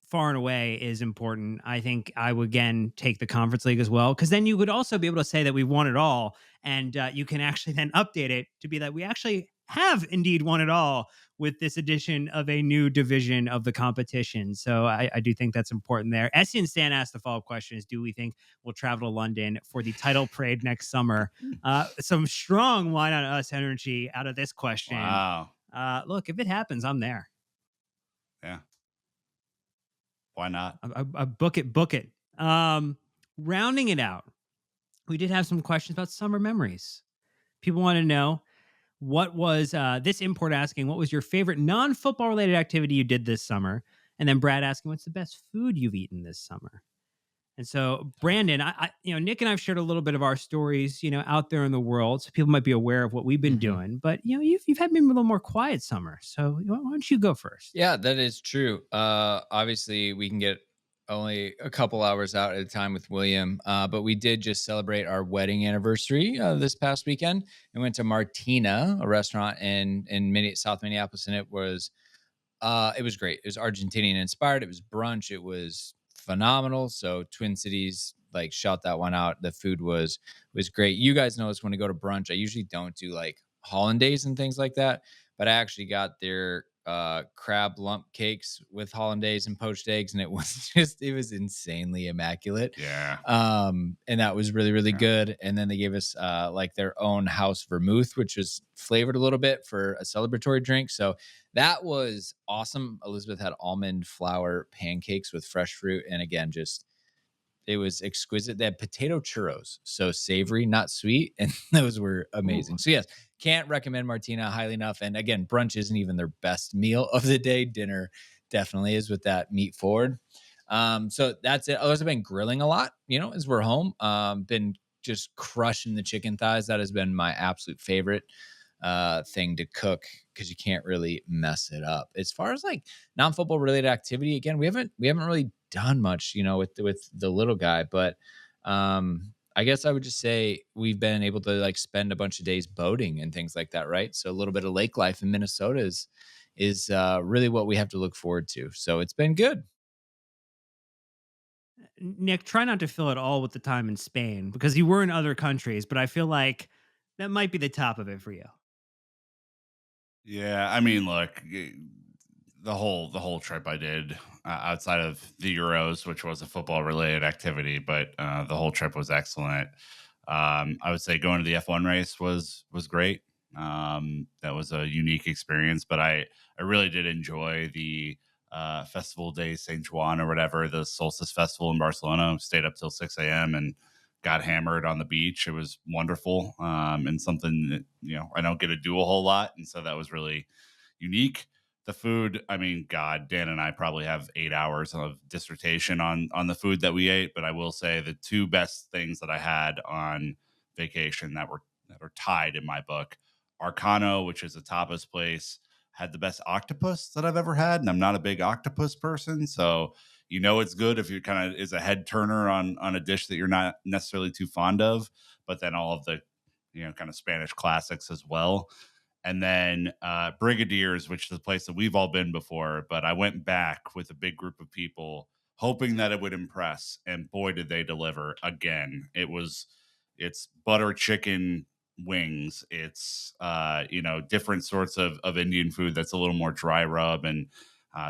far and away is important. I think I would again take the Conference League as well, because then you would also be able to say that we've won it all, and you can actually then update it to be that we actually have indeed won it all with this addition of a new division of the competition. So I do think that's important there. Essie and Stan asked the follow-up question is, do we think we'll travel to London for the title parade next summer? Some strong wine on us energy out of this question. Wow. Look, if it happens, I'm there. Yeah. Why not? Book it. Rounding it out, we did have some questions about summer memories. People want to know, what was this import asking, what was your favorite non-football related activity you did this summer? And then Brad asking, what's the best food you've eaten this summer? And so, Brandon, I Nick and I've shared a little bit of our stories, out there in the world, so people might be aware of what we've been doing. But you've had maybe a little more quiet summer, so why don't you go first? Yeah, that is true. Obviously, we can get only a couple hours out at a time with William, but we did just celebrate our wedding anniversary this past weekend. We went to Martina, a restaurant in South Minneapolis, and it was great. It was Argentinian inspired. It was brunch. It was phenomenal. So Twin Cities, like, shout that one out. The food was great. You guys know us when we go to brunch. I usually don't do like hollandaise and things like that, but I actually got their crab lump cakes with hollandaise and poached eggs, and it was just it was insanely immaculate. Yeah. And that was really really Yeah. good. And then they gave us like their own house vermouth, which was flavored a little bit for a celebratory drink. So that was awesome. Elizabeth had almond flour pancakes with fresh fruit, and again, just it was exquisite. They had potato churros, so savory, not sweet, and those were Ooh. amazing. So yes, can't recommend Martina highly enough. And again, brunch isn't even their best meal of the day. Dinner definitely is with that meat forward. So that's it. Otherwise, I've been grilling a lot, as we're home. Been just crushing the chicken thighs. That has been my absolute favorite thing to cook because you can't really mess it up. As far as like non-football related activity, again, we haven't really done much, with the little guy, but I guess I would just say we've been able to like spend a bunch of days boating and things like that, right? So a little bit of lake life in Minnesota is really what we have to look forward to. So it's been good. Nick, try not to fill it all with the time in Spain because you were in other countries, but I feel like that might be the top of it for you. Yeah, I mean, look, the whole trip I did outside of the Euros, which was a football related activity, but the whole trip was excellent. I would say going to the F1 race was great. That was a unique experience, but I really did enjoy the Festival de Saint Juan or whatever, the Solstice Festival in Barcelona. Stayed up till 6 a.m. and got hammered on the beach. It was wonderful, and something that I don't get to do a whole lot, and so that was really unique. The food, I mean, God, Dan and I probably have 8 hours of dissertation on the food that we ate, but I will say the two best things that I had on vacation that are tied in my book. Arcano, which is a tapas place, had the best octopus that I've ever had, and I'm not a big octopus person, so it's good if you kind of is a head turner on a dish that you're not necessarily too fond of, but then all of the kind of Spanish classics as well. And then Brigadier's, which is a place that we've all been before, but I went back with a big group of people hoping that it would impress, and boy did they deliver again. It's butter chicken wings. It's different sorts of Indian food that's a little more dry rub, and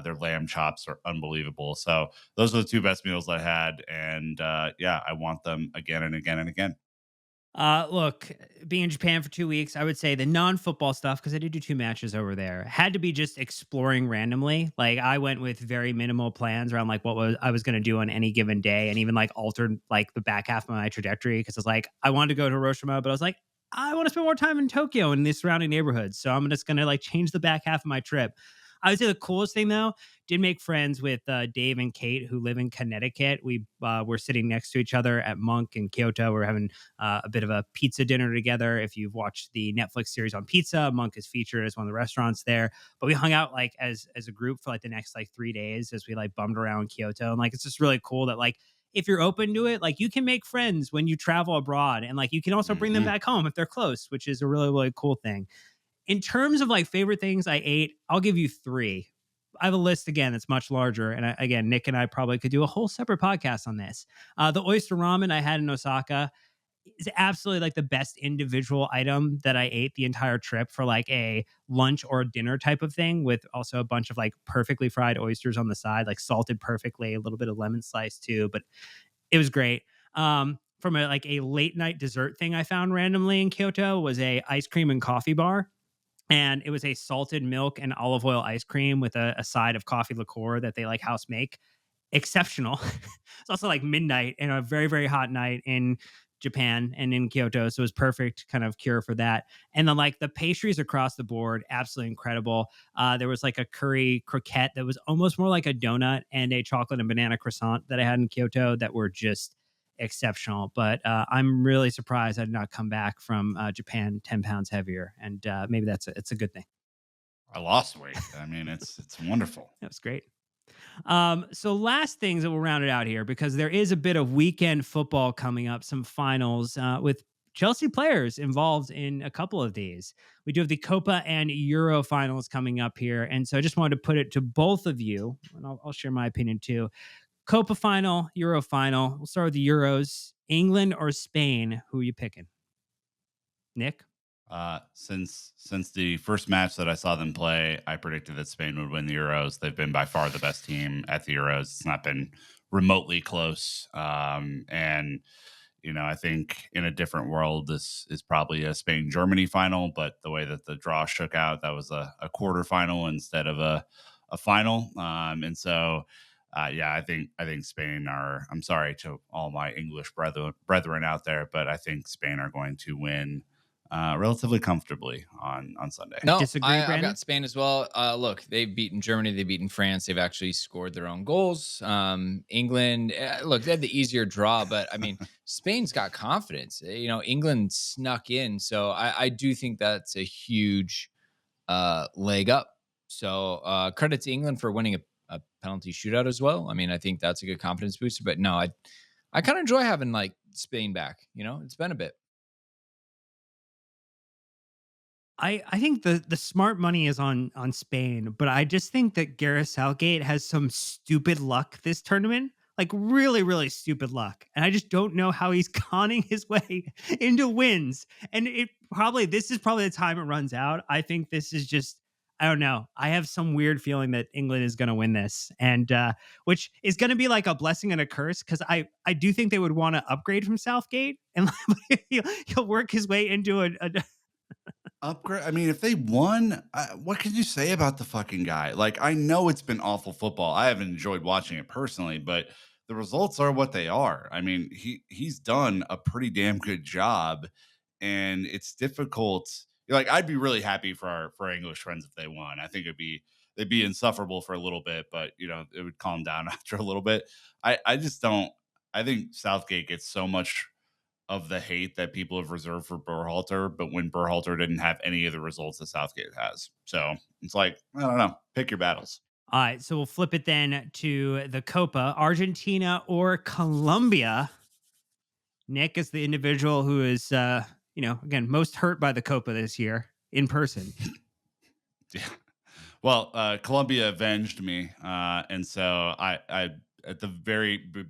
their lamb chops are unbelievable. So those are the two best meals I had, and yeah, I want them again and again and again. Look, being in Japan for 2 weeks, I would say the non-football stuff, because I did do two matches over there, had to be just exploring randomly. Like I went with very minimal plans around like what was I was going to do on any given day, and even like altered like the back half of my trajectory because I was like I wanted to go to Hiroshima, but I was like I want to spend more time in Tokyo and the surrounding neighborhoods, so I'm just going to like change the back half of my trip. I would say the coolest thing though, did make friends with Dave and Kate who live in Connecticut. We were sitting next to each other at Monk in Kyoto. We're having a bit of a pizza dinner together. If you've watched the Netflix series on pizza, Monk is featured as one of the restaurants there. But we hung out like as a group for like the next like 3 days as we like bummed around Kyoto. And like it's just really cool that like if you're open to it, like you can make friends when you travel abroad, and like you can also bring them Hmm. back home if they're close, which is a really really cool thing. In terms of like favorite things I ate, I'll give you three. I have a list again that's much larger, and again, Nick and I probably could do a whole separate podcast on this. The oyster ramen I had in Osaka is absolutely like the best individual item that I ate the entire trip for like a lunch or dinner type of thing, with also a bunch of like perfectly fried oysters on the side, like salted perfectly, a little bit of lemon slice too. But it was great. From a like a late night dessert thing I found randomly in Kyoto was a ice cream and coffee bar, and it was a salted milk and olive oil ice cream with a side of coffee liqueur that they like house make. Exceptional. It's also like midnight and a very very hot night in Japan and in Kyoto, so it was perfect kind of cure for that. And then like the pastries across the board, absolutely incredible. There was like a curry croquette that was almost more like a donut, and a chocolate and banana croissant that I had in Kyoto that were just exceptional. But I'm really surprised I did not come back from Japan 10 pounds heavier, and maybe it's a good thing. I lost weight. I mean, it's wonderful. That was great. So last things that we'll round it out here, because there is a bit of weekend football coming up, some finals with Chelsea players involved in a couple of these. We do have the Copa and Euro finals coming up here. And so I just wanted to put it to both of you, and I'll share my opinion too. Copa final, Euro final. We'll start with the Euros. England or Spain? Who are you picking? Nick? Since the first match that I saw them play, I predicted that Spain would win the Euros. They've been by far the best team at the Euros. It's not been remotely close. And I think in a different world, this is probably a Spain Germany final. But the way that the draw shook out, that was a quarterfinal instead of a final. And so. Yeah, I think Spain are. I'm sorry to all my English brethren out there, but I think Spain are going to win relatively comfortably on Sunday. No, Disagree, I've Brandon? got Spain as well. Look, they've beaten Germany, they've beaten France, they've actually scored their own goals. England, look, they had the easier draw, but I mean, Spain's got confidence. England snuck in, so I do think that's a huge leg up. So credit to England for winning a penalty shootout as well. I mean, I think that's a good confidence booster. But no, I kind of enjoy having like Spain back. It's been a bit. I think the smart money is on Spain, but I just think that Gareth Southgate has some stupid luck this tournament. Like really, really stupid luck. And I just don't know how he's conning his way into wins. And this is probably the time it runs out. I think this is just, I don't know. I have some weird feeling that England is going to win this, and which is going to be like a blessing and a curse, because I do think they would want to upgrade from Southgate, and he'll work his way into a Upgrade. I mean, if they won, what could you say about the fucking guy? Like, I know it's been awful football. I haven't enjoyed watching it personally, but the results are what they are. I mean, he's done a pretty damn good job, and it's difficult. Like, I'd be really happy for our English friends if they won. I think they'd be insufferable for a little bit, but it would calm down after a little bit. I just don't. I think Southgate gets so much of the hate that people have reserved for Berhalter, but when Berhalter didn't have any of the results that Southgate has. So it's like, I don't know, pick your battles. All right, so we'll flip it then to the Copa, Argentina or Colombia. Nick is the individual who is, again, most hurt by the Copa this year in person. Yeah. Well, Colombia avenged me, and so I at the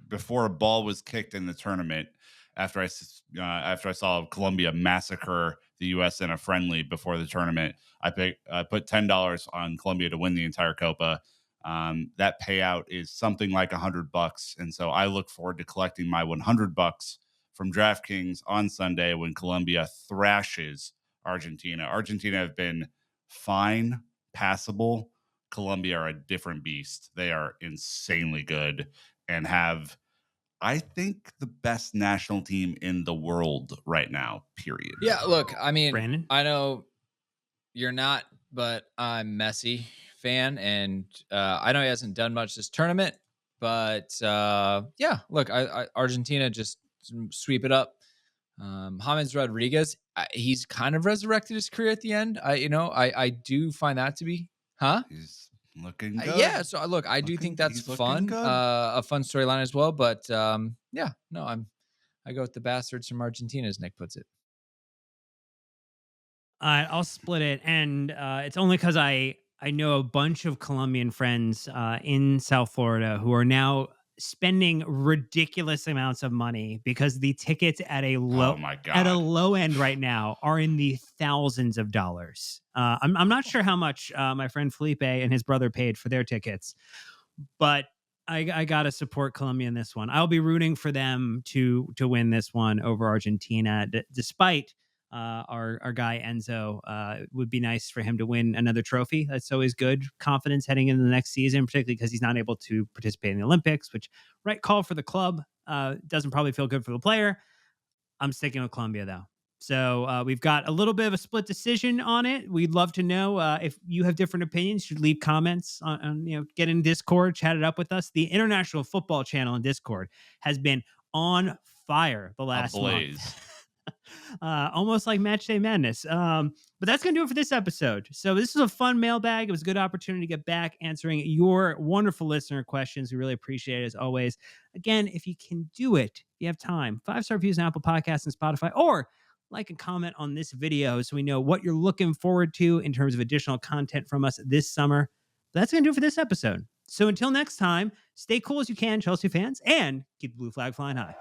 before a ball was kicked in the tournament, after I saw Colombia massacre the U.S. in a friendly before the tournament, I put $10 on Colombia to win the entire Copa. That payout is something like $100, and so I look forward to collecting my $100 from DraftKings on Sunday when Colombia thrashes Argentina. Argentina have been fine, passable. Colombia are a different beast. They are insanely good and have, I think, the best national team in the world right now, period. Yeah, look, I mean, Brandon? I know you're not, but I'm Messi fan, and I know he hasn't done much this tournament, but yeah, look, Argentina just sweep it up. James Rodriguez, he's kind of resurrected his career at the end. I do find that to be, He's looking good. yeah. So look, I do think that's he's looking fun, good. a fun storyline as well. But yeah, no, I go with the bastards from Argentina, as Nick puts it. I'll split it, and it's only because I know a bunch of Colombian friends in South Florida who are now spending ridiculous amounts of money because the tickets Oh my at a god. low end right now are in the thousands of dollars. I'm not sure how much my friend Felipe and his brother paid for their tickets, but I gotta support Colombia in this one. I'll be rooting for them to win this one over Argentina, despite our guy Enzo. Would be nice for him to win another trophy. That's always good confidence heading into the next season, particularly because he's not able to participate in the Olympics. Which right call for the club. Doesn't probably feel good for the player. I'm sticking with Colombia though. So we've got a little bit of a split decision on it. We'd love to know if you have different opinions. You should leave comments get in Discord, chat it up with us. The International Football Channel in Discord has been on fire the last Ablaze. month. Almost like Match Day Madness. But that's going to do it for this episode. So this is a fun mailbag. It was a good opportunity to get back answering your wonderful listener questions. We really appreciate it as always. Again, if you can do it, you have time, 5-star reviews on Apple Podcasts and Spotify, or like and comment on this video so we know what you're looking forward to in terms of additional content from us this summer. But that's going to do it for this episode. So until next time, stay cool as you can, Chelsea fans, and keep the blue flag flying high.